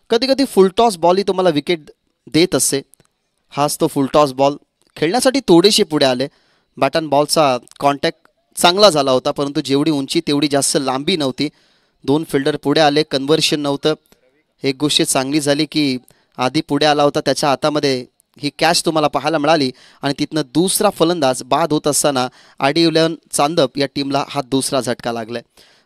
कधी कधी full toss ball ही तुम्हाला विकेट देत असते. हाच तो फुलटॉस बॉल. खेळण्यासाठी थोडेसे पुढे आले. बॅट अँड बॉलचा कॉन्टॅक्ट चांगला झाला होता, परंतु जेवढी उंची तेवढी जास्त लांबी नव्हती. दोन फिल्डर पुढे आले, कन्व्हर्शन नव्हतं. एक गोष्ट चांगली झाली की आधी पुढे आला होता, त्याच्या हातामध्ये ही कॅच तुम्हाला पाहायला मिळाली आणि तिथनं दुसरा फलंदाज बाद होत असताना RD11 चांदप या टीमला हा दुसरा झटका लागलाय.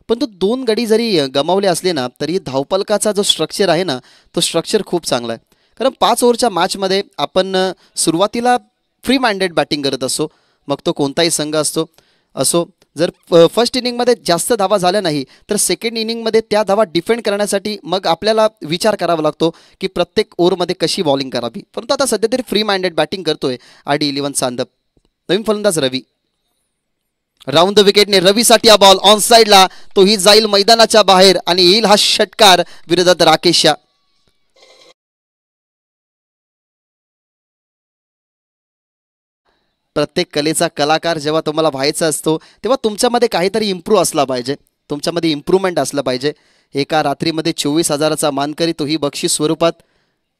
पण तो 2 गडी जरी गमावले असले ना तरी धावपलकाचा जो स्ट्रक्चर आहे ना तो स्ट्रक्चर खूप चांगला आहे. कारण 5 ओव्हरच्या मॅचमध्ये आपण सुरुवातीला फ्री माइंडेड बॅटिंग करत असतो, मग तो कोणताही संघ असो. जर फर्स्ट इनिंगमध्ये जास्त धावा झाल्या नाही तर सेकंड इनिंगमध्ये त्या धावा डिफेंड करण्यासाठी मग आपल्याला विचार करावा लागतो की प्रत्येक ओव्हरमध्ये कशी बॉलिंग करावी. परंतु आता सध्या तरी फ्री माइंडेड बॅटिंग करतोय RD11 चांदप. नवीन फलंदाज रवी. राऊंड द विकेटने रवीसाठी हा बॉल ऑन साईडला, तोही जाईल मैदानाच्या बाहेर आणि येईल हा षटकार विरोधात राकेशच्या. प्रत्येक कलेचा कलाकार जेव्हा तुम्हाला व्हायचा असतो तेव्हा तुमच्यामध्ये काहीतरी इम्प्रूव्ह असला पाहिजे, तुमच्यामध्ये इम्प्रूव्हमेंट असलं पाहिजे. एका रात्रीमध्ये 24,000चा मानकरी, तोही बक्षीस स्वरूपात.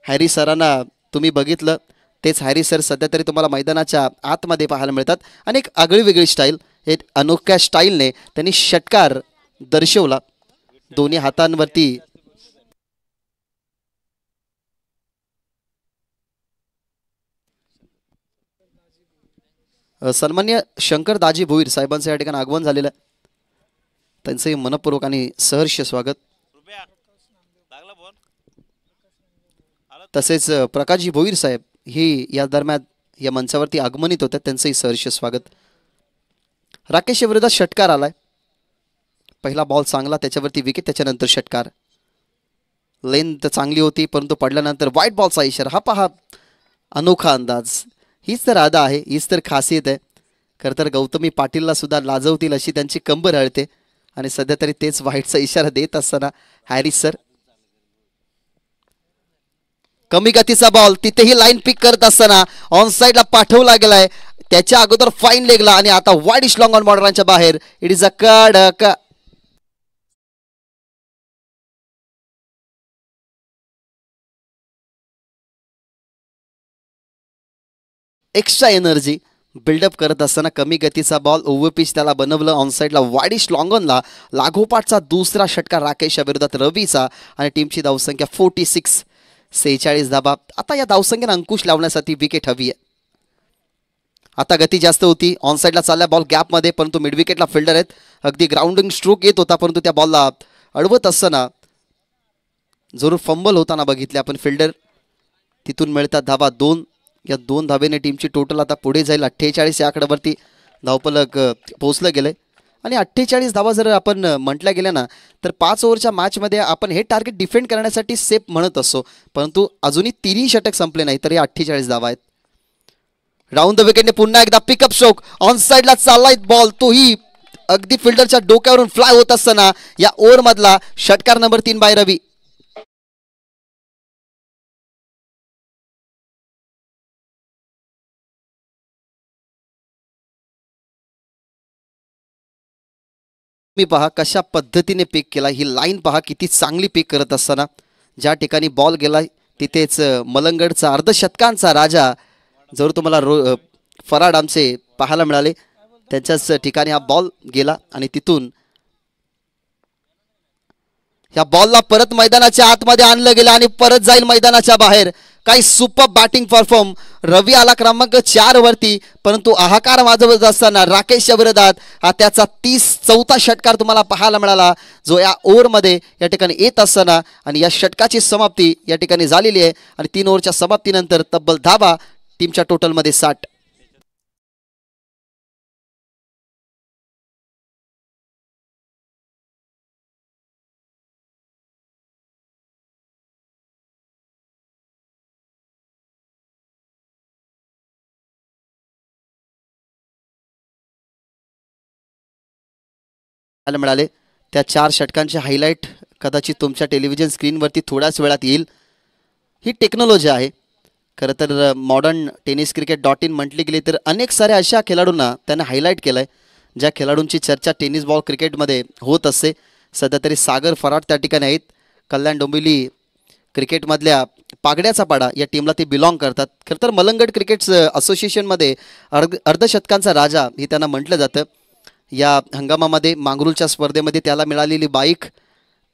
हॅरी सरांना तुम्ही बघितलं, तेच हॅरी सर सध्या तरी तुम्हाला मैदानाच्या आतमध्ये पाहायला मिळतात आणि एक आगळी वेगळी स्टाईल, एक अनोख्या स्टाईलने त्यांनी षटकार दर्शवला. दोन्ही हातांवरती सन्मान्य शंकर दाजी भोईर साहेबांचं या ठिकाणी आगमन झालेलं आहे. त्यांचंही मनपूर्वक आणि सहर्ष स्वागत. तसेच प्रकाशजी भोईर साहेब ही या दरम्यान या मंचावरती आगमनित होतात, त्यांचंही सहर्ष स्वागत. राकेश विरोधात षटकार आलाय. पहिला बॉल चांगला, त्याच्यावरती विकेट, त्याच्यानंतर षटकार. लेंथ चांगली होती परंतु पडल्यानंतर व्हाईट बॉलचा इशारा. हा पहा अनोखा अंदाज. हीच तर अदा आहे, हीच तर खासियत आहे. खरं तर गौतमी पाटीलला सुद्धा लाजवतील अशी त्यांची कंबर हळते आणि सध्या तरी तेच व्हाईटचा इशारा देत असताना हॅरिस सर. कमी गतीचा बॉल, तिथेही लाईन पिक करत असताना ऑन साईडला पाठवला गेलाय. त्याच्या अगोदर फाईन लेगला आणि आता वाईड इश लॉंग ऑन बॉर्डरांच्या बाहेर. इट इज अ कडक एक्स्ट्रा एनर्जी बिल्डअप करत असताना कमी गतीचा बॉल ओव्हर पिच त्याला बनवलं. ऑन साईडला वाईडिश लॉंगॉनला लागोपाठचा दुसरा षटकार राकेशच्या विरोधात रवीचा आणि टीमची धावसंख्या 46, 46 धाबा. आता या धावसंख्येने अंकुश लावण्यासाठी विकेट हवी आहे. आता गती जास्त होती. ऑन साईडला चालला बॉल गॅपमध्ये, परंतु मिड विकेटला फिल्डर आहेत. अगदी ग्राउंडिंग स्ट्रोक येत होता परंतु त्या बॉलला अडवत असताना जरूर फंबल होताना बघितले आपण. फिल्डर तिथून मिळतात धाबा 2. या 2 धाबेने टीमची टोटल आता पुढे जाईल 48 या आकड्यावरती धावपलक पोहोचलं गेलंय. आणि 48 धावा जर आपण म्हटल्या गेल्या ना तर 5 ओव्हरच्या मॅचमध्ये आपण हे टार्गेट डिफेंड करण्यासाठी सेफ म्हणत असतो, परंतु अजूनही 3 षटक संपले नाही तर हे 48 धावा आहेत. राऊंड द विकेटने पुन्हा एकदा पिकअप स्ट्रोक. ऑन साईडला चाललाय बॉल, तोही अगदी फिल्डरच्या डोक्यावरून फ्लाय होत असताना या ओव्हर मधला षटकार नंबर 3 बाय रवी. मी पहा कशा पद्धतीने पिक केला. ही लाईन पहा किती चांगली पिक करत असताना ज्या ठिकाणी बॉल गेला तिथेच मलंगडचा अर्धशतकांचा राजा जरूर तुम्हाला फराड आमचे पाहायला मिळाले. त्यांच्याच ठिकाणी हा बॉल गेला आणि तिथून या बॉलला परत मैदानाच्या आतमध्ये आणलं गेलं आणि परत जाईल मैदानाच्या बाहेर. काही सुपर बॅटिंग परफॉर्म. रवी आला क्रमांक 4 वरती, परंतु हाहाकार वाजवत असताना राकेशच्या विरोधात हा त्याचा 34 षटकार तुम्हाला पाहायला मिळाला जो या ओव्हरमध्ये या ठिकाणी येत असताना. आणि या षटकाची समाप्ती या ठिकाणी झालेली आहे आणि 3 ओव्हरच्या समाप्तीनंतर तब्बल धावा टीमच्या टोटलमध्ये 60. मिळाले. त्या 4 षटकांचे हायलाइट कदाचित तुमच्या टेलिव्हिजन स्क्रीनवरती थोड्याच वेळात येईल. ही टेक्नॉलॉजी आहे. खरं तर मॉडर्न टेनिस क्रिकेट .in म्हटली गेली तर अनेक साऱ्या अशा खेळाडूंना त्यांना हायलाइट केलं आहे ज्या खेळाडूंची चर्चा टेनिस बॉल क्रिकेटमध्ये होत असते. सध्या तरी सागर फराट त्या ठिकाणी आहेत. कल्याण डोंबिवली क्रिकेटमधल्या पागड्याचा पाडा या टीमला ते बिलॉंग करतात. खरं तर मलंगड क्रिकेट असोसिएशनमध्ये अर्धशतकांचा राजा हे त्यांना म्हटलं जातं. या हंगामामध्ये मांगरूळच्या स्पर्धेमध्ये त्याला मिळालेली बाईक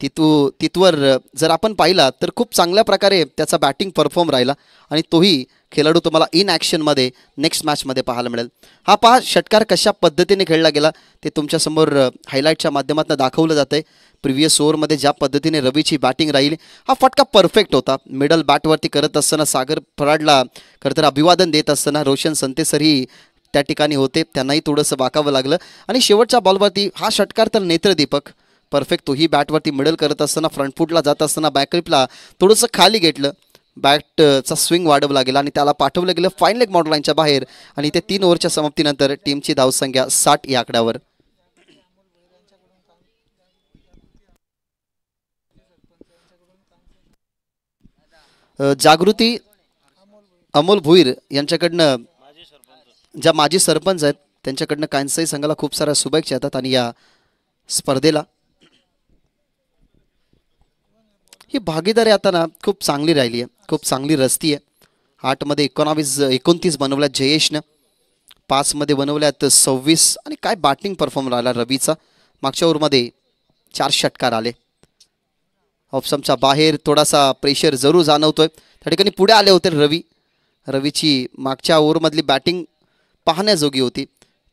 तिथवर जर आपण पाहिला तर खूप चांगल्या प्रकारे त्याचा बॅटिंग परफॉर्म राहिला आणि तोही खेळाडू तुम्हाला इन ॲक्शनमध्ये नेक्स्ट मॅचमध्ये पाहायला मिळेल. हा पहा षटकार कशा पद्धतीने खेळला गेला ते तुमच्यासमोर हायलाईटच्या माध्यमातून दाखवलं जातं आहे. प्रिव्हियस ओव्हरमध्ये ज्या पद्धतीने रवीची बॅटिंग राहिली हा फटका परफेक्ट होता. मिडल बॅटवरती करत असताना सागर फराडला खरं तर अभिवादन देत असताना रोशन संतेसरही त्या ठिकाणी होते, त्यांनाही थोडंसं वाकावं लागलं आणि शेवटच्या बॉलवरती हा षटकार तर नेत्रदीपक परफेक्ट. तोही बॅटवरती मिडल करत असताना फ्रंट फूटला जात असताना बॅकरिपला थोडंसं खाली घेतलं, बॅटचा स्विंग वाढवला गेला आणि त्याला पाठवलं गेलं फाईन लेग मॉडल लाईनच्या बाहेर आणि ते 3 ओव्हरच्या समाप्तीनंतर टीमची धावसंख्या 60 या आकड्यावर. जागृती अमोल भुईर यांच्याकडनं ज्या माजी सरपंच आहेत त्यांच्याकडनं कांसाई संघाला खूप साऱ्या शुभेच्छा येतात आणि या स्पर्धेला ही भागीदारी आता ना खूप चांगली राहिली आहे, खूप चांगली रस्ती आहे. 8मध्ये 29 बनवल्यात जयेशनं, 5मध्ये बनवल्यात 26 आणि काय बॅटिंग परफॉर्म राहिला रवीचा. मागच्या ओव्हरमध्ये 4 षटकार आले. ऑप्शनच्या बाहेर थोडासा प्रेशर जरूर जाणवतोय. त्या ठिकाणी पुढे आले होते रवीची मागच्या ओव्हरमधली बॅटिंग पाहण्याजोगी होती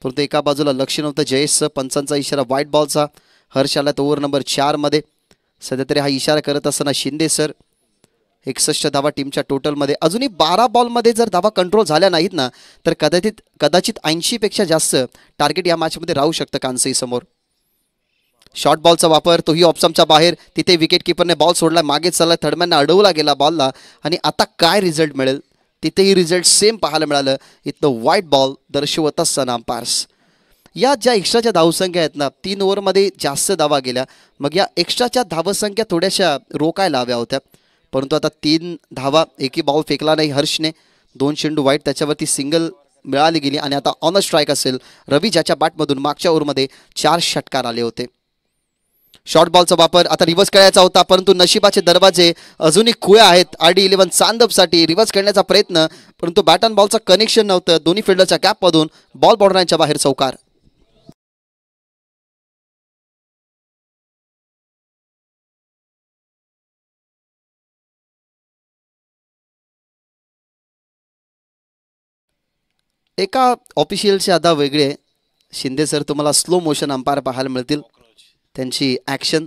परंतु एका बाजूला लक्ष नव्हतं जयेशचं. पंचांचा इशारा व्हाईट बॉलचा. हर्ष आला ओव्हर नंबर 4मध्ये. सध्या तरी हा इशारा करत असताना शिंदे सर 61 धावा टीमच्या टोटलमध्ये. अजूनही 12 बॉलमध्ये जर धावा कंट्रोल झाल्या नाहीत ना तर कदाचित 80पेक्षा जास्त टार्गेट या मॅचमध्ये राहू शकतं कांसई समोर. शॉर्ट बॉलचा वापर तोही ऑप्शनच्या बाहेर. तिथे विकेट किपरने बॉल सोडला, मागे चालला, थर्डमॅनने अडवला गेला बॉलला आणि आता काय रिझल्ट मिळेल तिथेही रिझल्ट सेम पाहायला मिळालं. इथं व्हाईट बॉल दर्शवत असताना अंपायर्स या ज्या एक्स्ट्राच्या धावसंख्या आहेत ना 3 ओव्हरमध्ये जास्त धावा गेल्या, मग या एक्स्ट्राच्या धावसंख्या थोड्याशा रोकायला हव्या होत्या परंतु आता 3 धावा, एकही बॉल फेकला नाही हर्षने, 2 चेंडू वाईट, त्याच्यावरती सिंगल मिळाली गेली आणि आता ऑन अ स्ट्राईक असेल रवी ज्याच्या बॅटमधून मागच्या ओव्हरमध्ये 4 षटकार आले होते. शॉर्ट बॉलचा वापर आता रिव्हर्स खेळायचा होता परंतु नशिबाचे दरवाजे अजूनही खुळे आहेत. RD11 चांदपसाठी रिव्हर्स खेळण्याचा प्रयत्न परंतु बॅट अँड बॉलचं कनेक्शन नव्हतं. दोन्ही फिल्डरच्या कॅपमधून बॉल बॉर्डरच्या बाहेर चौकार. एका ऑफिशियलचे आता वेगळे शिंदे सर तुम्हाला स्लो मोशन अंपायर पाहायला मिळतील. त्यांची ॲक्शन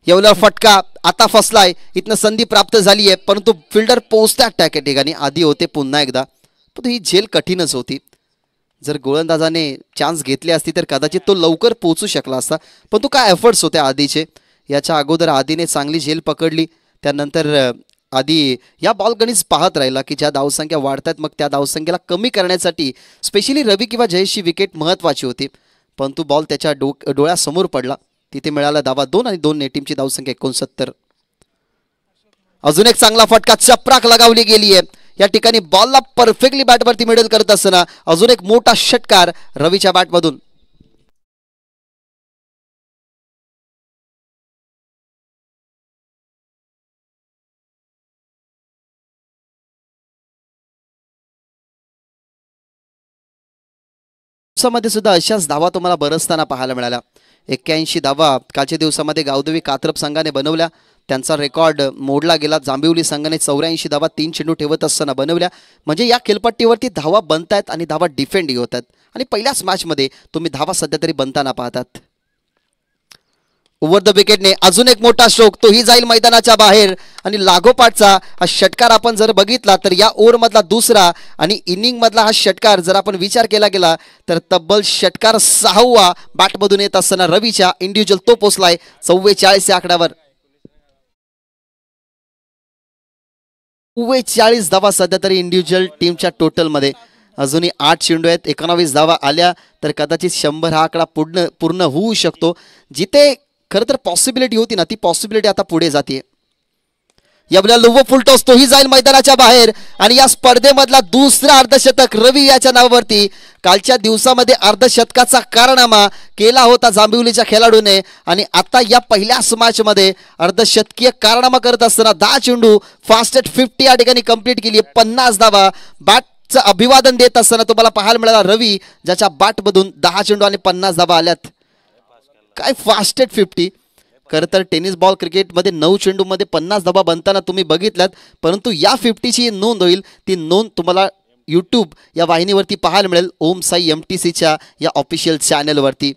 एवढा फटका आता फसलाय. इथनं संधी प्राप्त झाली आहे परंतु फिल्डर पोहोचतात त्या ठिकाणी आधी होते पुन्हा एकदा. पण ही झेल कठीणच होती. जर गोलंदाजाने चान्स घेतले असती तर कदाचित तो लवकर पोहोचू शकला असता पण तो काय एफर्ट्स होते आधीचे. याच्या अगोदर आधीने चांगली झेल पकडली, त्यानंतर आधी या बॉल गणित पाहत राहिला की ज्या धावसंख्या वाढतात मग त्या धावसंख्येला कमी करण्यासाठी स्पेशली रवी किंवा जयेशची विकेट महत्त्वाची होती परंतु बॉल त्याच्या डोळ्यासमोर पडला. तिथे मिळाला धावा 2 आणि 2 ने टीमची धावसंख्या 69. अजून एक चांगला फटका, चपराक लगावली गेली आहे या ठिकाणी. बॉलला परफेक्टली बॅटवरती मिडल करत असताना अजून एक मोठा षटकार रवीच्या बॅटमधून. दिवसामध्ये सुद्धा अशाच धावा तुम्हाला बरसताना पाहायला मिळाल्या. 81 धावा कालच्या दिवसामध्ये गावदेवी कात्रप संघाने बनवल्या, त्यांचा रेकॉर्ड मोडला गेला. जांभिवली संघाने 84 धावा 3 चेंडू ठेवत असताना बनवल्या. म्हणजे या खेळपट्टीवरती धावा बनतायत आणि धावा डिफेंडही होतात आणि पहिल्याच मॅचमध्ये तुम्ही धावा सध्या तरी बनताना पाहतात. ओव्हर द विकेटने अजून एक मोठा स्ट्रोक, तोही जाईल मैदानाच्या बाहेर आणि लागोपाठचा हा षटकार आपण जर बघितला तर या ओव्हरमधला दुसरा आणि इनिंगमधला हा षटकार जर आपण विचार केला गेला तर तब्बल षटकार 6वा बॅटमधून येत असताना रवीच्या इंडिव्हिज्युअल तो पोचलाय 44 या आकड्यावर. 44 धावा सध्या तरी इंडिव्हिज्युअल टीमच्या टोटलमध्ये. अजूनही 8 चेंडू आहेत, 19 धावा आल्या तर कदाचित 100 हा आकडा पूर्ण होऊ शकतो. जिथे खरं तर पॉसिबिलिटी होती ना ती पॉसिबिलिटी आता पुढे जाते. यबला लुवो फुलटॉस तोही जाईल मैदानाच्या बाहेर आणि या स्पर्धेमधला दुसरा अर्धशतक रवी याच्या नावावरती. कालच्या दिवसामध्ये अर्धशतकाचा कारनामा केला होता जांभिवलीच्या खेळाडूने आणि आता या पहिल्याच मॅचमध्ये अर्धशतकीय कारनामा करत असताना 10 चेंडू फास्टेस्ट 50 या ठिकाणी कंप्लीट केली. 50 धावा बॅटचं अभिवादन देत असताना तुम्हाला पाहायला मिळाला रवी, ज्याच्या बॅटमधून 10 चेंडू आणि 50 धावा आल्यात. काय फास्टेस्ट 50. खरं तर टेनिस बॉल क्रिकेटमध्ये 9 चेंडूमध्ये 50 धावा बनताना तुम्ही बघितल्यात, परंतु या 50ची नोंद होईल. ती नोंद तुम्हाला यूट्यूब या वाहिनीवरती पाहायला मिळेल, ओम साई MTCच्या या ऑफिशियल चॅनलवरती.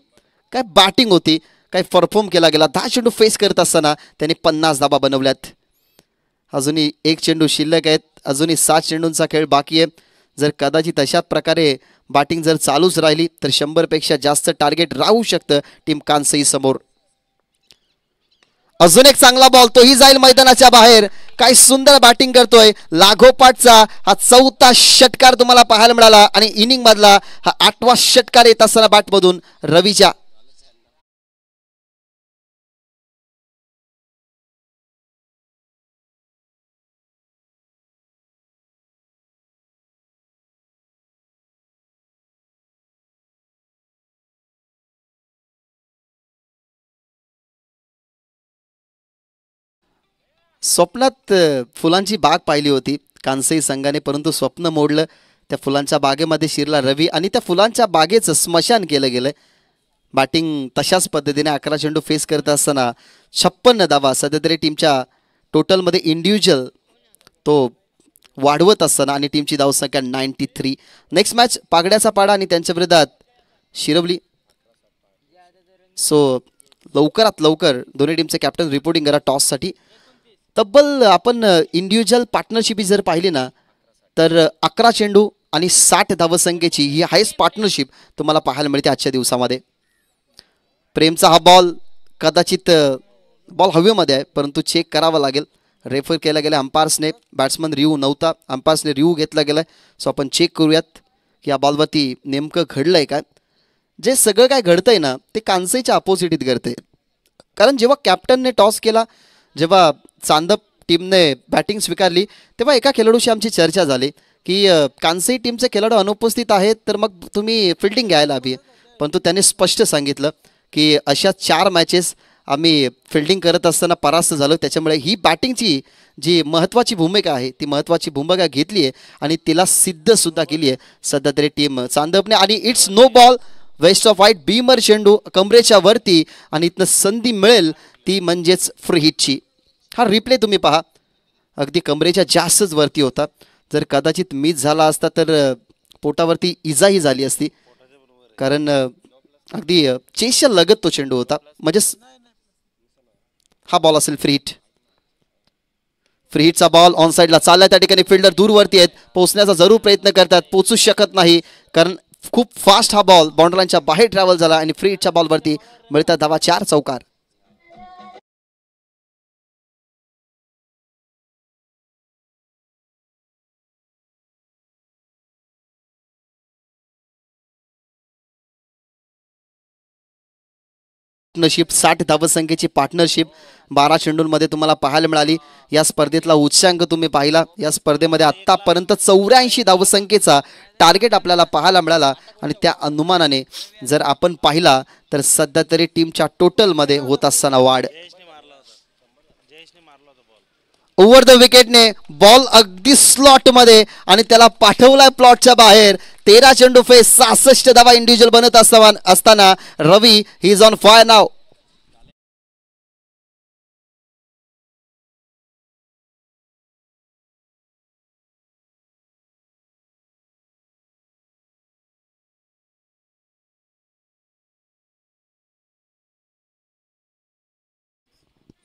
काय बॅटिंग होती, काय परफॉर्म केला गेला. 10 चेंडू फेस करत असताना त्यांनी 50 धावा बनवल्यात. अजूनही 1 चेंडू शिल्लक आहेत, अजूनही 7 चेंडूंचा खेळ बाकी आहे. जर कदाचित अशाच प्रकारे बॅटिंग जर चालूच राहिली तर 100पेक्षा जास्त टार्गेट राहू शकतं टीम कांसई समोर. अजून एक चांगला बॉल, तोही जाईल मैदानाच्या बाहेर. काय सुंदर बॅटिंग करतोय. लागोपाठचा हा 4था षटकार तुम्हाला पाहायला मिळाला आणि इनिंग मधला हा 8वा षटकार येत असताना बॅटमधून रवीच्या. स्वप्नात फुलांची बाग पाहिली होती कांसई संघाने, परंतु स्वप्न मोडलं. त्या फुलांच्या बागेमध्ये शिरला रवी आणि त्या फुलांच्या बागेचं स्मशान केलं गेलं. बॅटिंग तशाच पद्धतीने 11 चेंडू फेस करत असताना 56 धावा सध्या तरी टीमच्या टोटलमध्ये इंडिव्हिज्युअल तो वाढवत असताना आणि टीमची धावसंख्या 93. नेक्स्ट मॅच पागड्याचा पाडा आणि त्यांच्या विरोधात शिरवली. सो लवकरात लवकर दोन्ही टीमचे कॅप्टन रिपोर्टिंग करा टॉससाठी. तब्बल आपण इंडिव्हिज्युअल पार्टनरशिप जर पाहिली ना तर 11 चेंडू आणि 60 धावसंख्येची ही हायस्ट पार्टनरशिप तुम्हाला पाहायला मिळते आजच्या दिवसामध्ये. प्रेमचा हा बॉल कदाचित बॉल हवेमध्ये आहे, परंतु चेक करावा लागेल. रेफर केला गेला अंपायर्सने. बॅट्समन रिव्ह्यू नव्हता, अंपायर्सने रिव्ह्यू घेतला गेला. सो आपण चेक करूयात की या बॉलवरती नेमकं घडलं आहे काय. जे सगळं काय घडतंय ना ते कांसईच्या अपोजिटीत घडतंय. कारण जेव्हा कॅप्टनने टॉस केला, जेव्हा चांदप टीमने बॅटिंग स्वीकारली, तेव्हा एका खेळाडूशी आमची चर्चा झाली की कांसई टीमचे खेळाडू अनुपस्थित आहेत तर मग तुम्ही फिल्डिंग घ्यायला हवी. परंतु त्याने स्पष्ट सांगितलं की अशा 4 मॅचेस आम्ही फिल्डिंग करत असताना परास्त झालो, त्याच्यामुळे ही बॅटिंगची जी महत्त्वाची भूमिका आहे ती महत्त्वाची भूमिका घेतली आहे आणि तिला सिद्धसुद्धा केली आहे सध्या तरी टीम चांदपने. आणि it's no ball waist of white, beamer चेंडू कमरेच्या वरती आणि इथनं संधी मिळेल ती म्हणजेच फ्री हिटची. हा रिप्ले तुम्ही पहा, अगदी कमरेच्या जास्तच वरती होता. जर कदाचित मिस झाला असता तर पोटावरती इजाही झाली असती, कारण अगदी चेसच्या लगत तो चेंडू होता. म्हणजे हा बॉल असेल फ्री हिट. फ्री हिटचा बॉल ऑन साईडला चालला. त्या ठिकाणी फिल्डर दूरवरती आहेत, पोहोचण्याचा जरूर प्रयत्न करतात, पोहोचू शकत नाही कारण खूप फास्ट हा बॉल बाउंड्रीच्या बाहेर ट्रॅव्हल झाला आणि फ्री हिटच्या बॉलवरती मिळतात धावा. 4 चौकार. पार्टनरशिप 60 धावसंख्येची पार्टनरशिप 12 चेंडूंमध्ये तुम्हाला पाहायला मिळाली. या स्पर्धेतला उच्चांक तुम्ही पाहिला. या स्पर्धेमध्ये आत्तापर्यंत 84 धावसंख्येचा टार्गेट आपल्याला पाहायला मिळाला आणि त्या अनुमानाने जर आपण पाहिला तर सध्या तरी टीमच्या टोटलमध्ये होत असताना वाढ. ओव्हर द विकेटने बॉल अगदी स्लॉटमध्ये आणि त्याला पाठवलाय प्लॉटच्या बाहेर. 13 चेंडू फेस 66 धावा इंडिव्हिज्युअल बनत असताना रवी ही इज ऑन फायर नाव.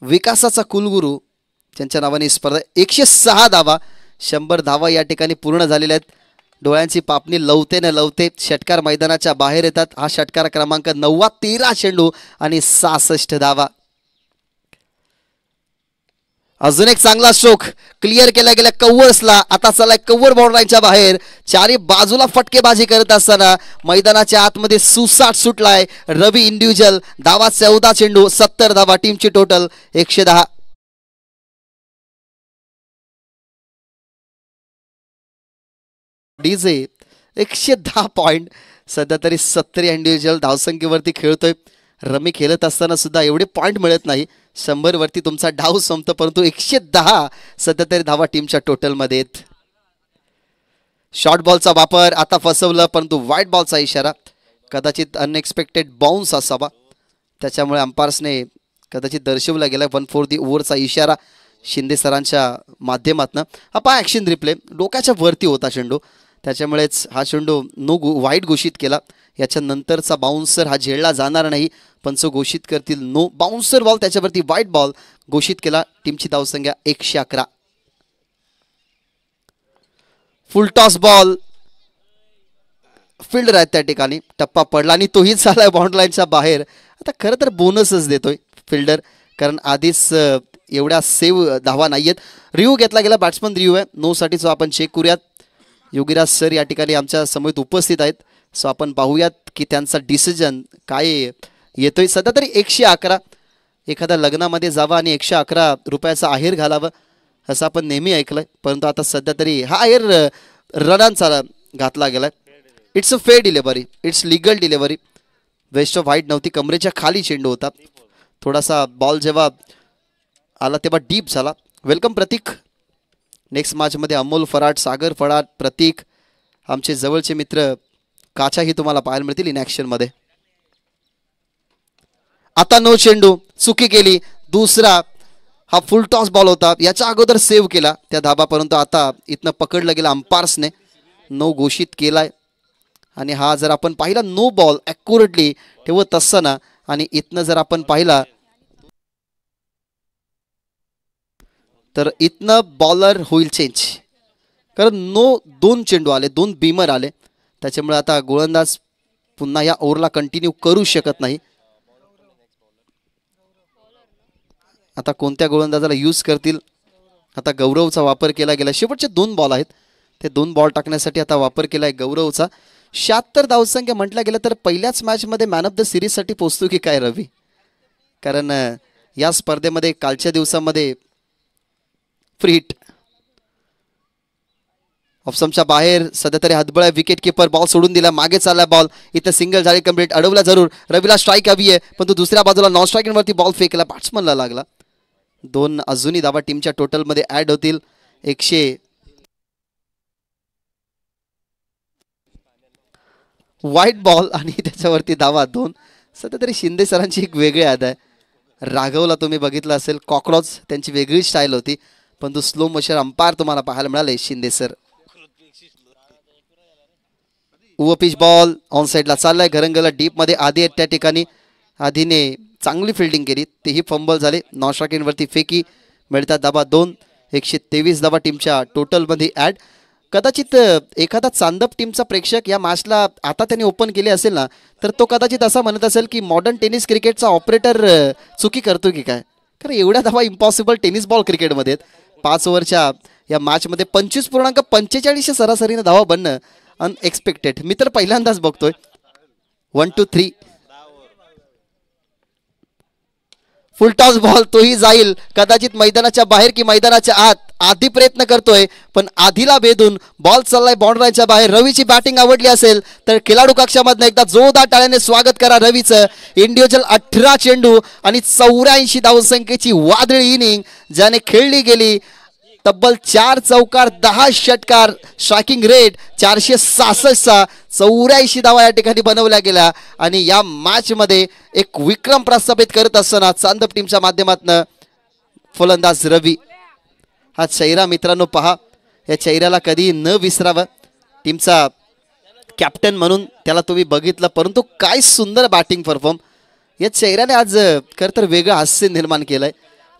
विकासाचा कुलगुरू त्यांच्या नावाने स्पर्धा. 106 धावा, 100 धावा या ठिकाणी पूर्ण झालेल्या आहेत. डोळ्यांची पापणी लवते न लवते षटकार मैदानाच्या बाहेर येतात. हा षटकार क्रमांक 9, 13 चेंडू आणि 66 धावा. अजून एक चांगला स्ट्रोक क्लिअर केला गेला कव्हर्सला. आता चलाय कव्हर बाउंड्रीच्या बाहेर. चारी बाजूला फटकेबाजी करत असताना मैदानाच्या आतमध्ये सुसाट सुटलाय रवी इंडिव्हिज्युअल. धावा 14 चेंडू 70 धावा. टीमची टोटल 110. डीजे 110 पॉईंट सध्या तरी 70 इंडिव्हिज्युअल धावसंख्येवरती खेळतोय. रमी खेळत असताना सुद्धा एवढे पॉईंट मिळत नाही. 100 वरती तुमचा डाव संपतो परंतु 110 सध्या तरी धावा टीमच्या टोटलमध्ये आहेत. शॉर्ट बॉलचा वापर आता फसवलं परंतु व्हाईट बॉलचा इशारा कदाचित अनएक्सपेक्टेड बाउन्स असावा त्याच्यामुळे अंपायर्सने कदाचित दर्शवला गेला 1 फॉर दी ओव्हरचा इशारा शिंदे सरांच्या माध्यमातून. हा पहा ॲक्शन रिप्ले डोक्याच्या वरती होता चेंडू त्याच्यामुळेच हा चेंडू नो वाईट घोषित केला. याच्यानंतरचा बाउन्सर हा झेलला जाणार नाही पंच घोषित करतील नो बाउन्सर बॉल त्याच्यावरती व्हाईट बॉल घोषित केला. टीमची धावसंख्या 111. फुल टॉस बॉल फिल्डर आहेत त्या ठिकाणी टप्पा पडला आणि तोही झालाय बाउंड लाईनच्या बाहेर. आता खरं तर बोनसच देतोय फिल्डर कारण आधीच एवढ्या सेव्ह धावा नाहीयेत. रिव्ह्यू घेतला गेला बॅट्समन रिव्ह्यू आहे नो साठी जो आपण चेक करूयात. योगीराज सर या ठिकाणी आमच्या समोर उपस्थित आहेत सो आपण पाहूयात की त्यांचा डिसिजन काय येतोय. सध्या तरी 111 एखाद्या लग्नामध्ये जावं आणि 111 रुपयाचा आहेर घालावं असं आपण नेहमी ऐकलंय परंतु आता सध्या तरी हा आहेर रनांचा घातला गेलाय. It's a fair delivery it's legal delivery. Waist of white नव्हती कमरेच्या खाली चेंडू होता. थोडासा बॉल जेव्हा आला तेव्हा डीप झाला. वेलकम प्रतीक. नेक्स्ट मॅचमध्ये अमोल फराट सागर फराट प्रतीक आमचे जवळचे मित्र काचाही तुम्हाला पाहायला मिळतील इन ॲक्शनमध्ये. आता नो चेंडू चुकी केली. दुसरा हा फुल टॉस बॉल होता याच्या अगोदर सेव्ह केला त्या धाबा परंतु आता इथनं पकडलं गेलं अंपायर्सने नो घोषित केलाय. आणि हा जर आपण पाहिला नो बॉल ॲक्युरेटली ठेवत असताना आणि इथनं जर आपण पाहिला तर इथनं बॉलर होईल चेंज कारण नो 2 चेंडू आले 2 बीमर आले त्याच्यामुळे आता गोलंदाज पुन्हा या ओव्हरला कंटिन्यू करू शकत नाही. आता कोणत्या गोलंदाजाला यूज करतील. आता गौरवचा वापर केला गेला. शेवटचे 2 बॉल आहेत ते 2 बॉल टाकण्यासाठी आता वापर केलाय गौरवचा. 76 धावसंख्या म्हटलं गेलं तर पहिल्याच मॅचमध्ये मॅन ऑफ द सिरीजसाठी पोहोचतो की काय रवी कारण या स्पर्धेमध्ये कालच्या दिवसामध्ये फ्री हिट ऑप्शनच्या बाहेर सध्या तरी हातबळा विकेट किपर बॉल सोडून दिला मागे चालला बॉल इथं सिंगल झाली कंप्लीट अडवला जरूर रवीला स्ट्राईक हवी आहे पण तो दुसऱ्या बाजूला नॉन स्ट्राईकिंगवरती बॉल फेकला बॅट्समनला लागला. 2 अजूनही धावा टीमच्या टोटलमध्ये ॲड होतील. 100 व्हाईट बॉल आणि त्याच्यावरती धावा 2. सध्या तरी शिंदे सरांची एक वेगळी याद आहे. राघवला तुम्ही बघितलं असेल कॉकरॉच त्यांची वेगळी स्टाईल होती पण तो स्लो मोशन अंपायर तुम्हाला पाहायला मिळाले Shinde sir. Pitch ball on साईडला चाललाय घरंगला डीपमध्ये आधी आहेत त्या ठिकाणी आधीने चांगली फिल्डिंग केली तेही फंबल झाले. नॉन स्ट्राईकिंगवरती फेकी मिळतात धाबा 2. 123 धाबा टीमच्या टोटलमध्ये ॲड. कदाचित एखादा चांदप टीमचा प्रेक्षक या मॅचला आता त्यांनी ओपन केले असेल ना तर तो कदाचित असा म्हणत असेल की मॉडर्न टेनिस क्रिकेटचा ऑपरेटर चुकी करतो की काय कारण एवढ्या धावा इम्पॉसिबल टेनिस बॉल क्रिकेटमध्ये 5 ओव्हरच्या या मॅचमध्ये 25.45 सरासरीने धावा बनणं अनएक्सपेक्टेड. मी तर पहिल्यांदाच बघतोय. 1 2 3 फुल टॉस बॉल तोही जाईल कदाचित मैदानाच्या बाहेर की मैदानाच्या आत. आधी प्रयत्न करतोय पण आधीला भेदून बॉल चाललाय बाउंड्रीच्या बाहेर. रवीची बॅटिंग आवडली असेल तर खेळाडू कक्षामधनं एकदा जोरदार टाळ्याने स्वागत करा रवीचं. इंडिव्हिज्युअल 18 चेंडू आणि 84 धावसंख्येची वादळी इनिंग ज्याने खेळली गेली. तब्बल 4 चौकार 10 षटकार स्ट्रायकिंग रेट 466 84 धावा या ठिकाणी बनवल्या गेल्या आणि या मॅच मध्ये एक विक्रम प्रस्थापित करत असताना चांदप टीमच्या माध्यमातून फलंदाज रवी. हा चेहरा मित्रांनो पहा या चेहऱ्याला कधी न विसरावं. टीमचा कॅप्टन म्हणून त्याला तुम्ही बघितलं परंतु काय सुंदर बॅटिंग परफॉर्म. या चेहऱ्याने आज खरं तर वेगळं हास्य निर्माण केलंय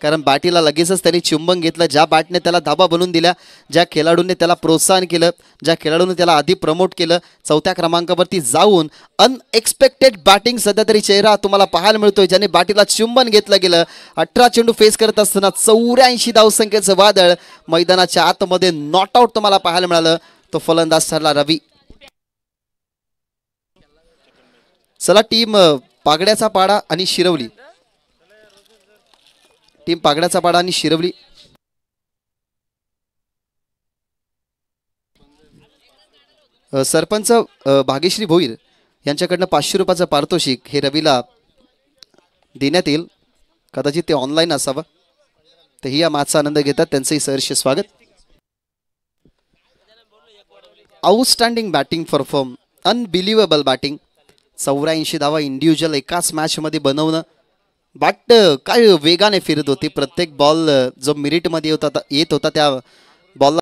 कारण बॅटीला लगेचच त्यांनी चुंबन घेतलं. ज्या बॅटने त्याला धाबा बनवून दिल्या ज्या खेळाडूंनी त्याला प्रोत्साहन केलं ज्या खेळाडूने त्याला आधी प्रमोट केलं 4थ्या क्रमांकावरती जाऊन अनएक्सपेक्टेड बॅटिंग सध्या तरी चेहरा तुम्हाला पाहायला मिळतोय ज्याने बॅटीला चुंबन घेतलं गेलं. 18 चेंडू फेस करत असताना 84 धावसंख्येचं वादळ मैदानाच्या आतमध्ये नॉट आउट तुम्हाला पाहायला मिळालं. तो फलंदाज ठरला रवी. चला टीम पागड्याचा पाडा आणि शिरवली टीम पागड्याचा पाडा आणि शिरवली सरपंच भाग्यश्री भोईर यांच्याकडनं 500 रुपयाचं पारितोषिक हे रवीला देण्यात येईल. कदाचित ते ऑनलाईन असावं. तेही या मॅचचा आनंद घेतात. त्यांचंही सहर्ष स्वागत. Outstanding batting perform, unbelievable batting. 84 धावा इंडिव्हिज्युअल एकाच मॅचमध्ये बनवणं. बॅट काय वेगाने फिरत होती. प्रत्येक बॉल जो मिरिटमध्ये येत होता त्या बॉलला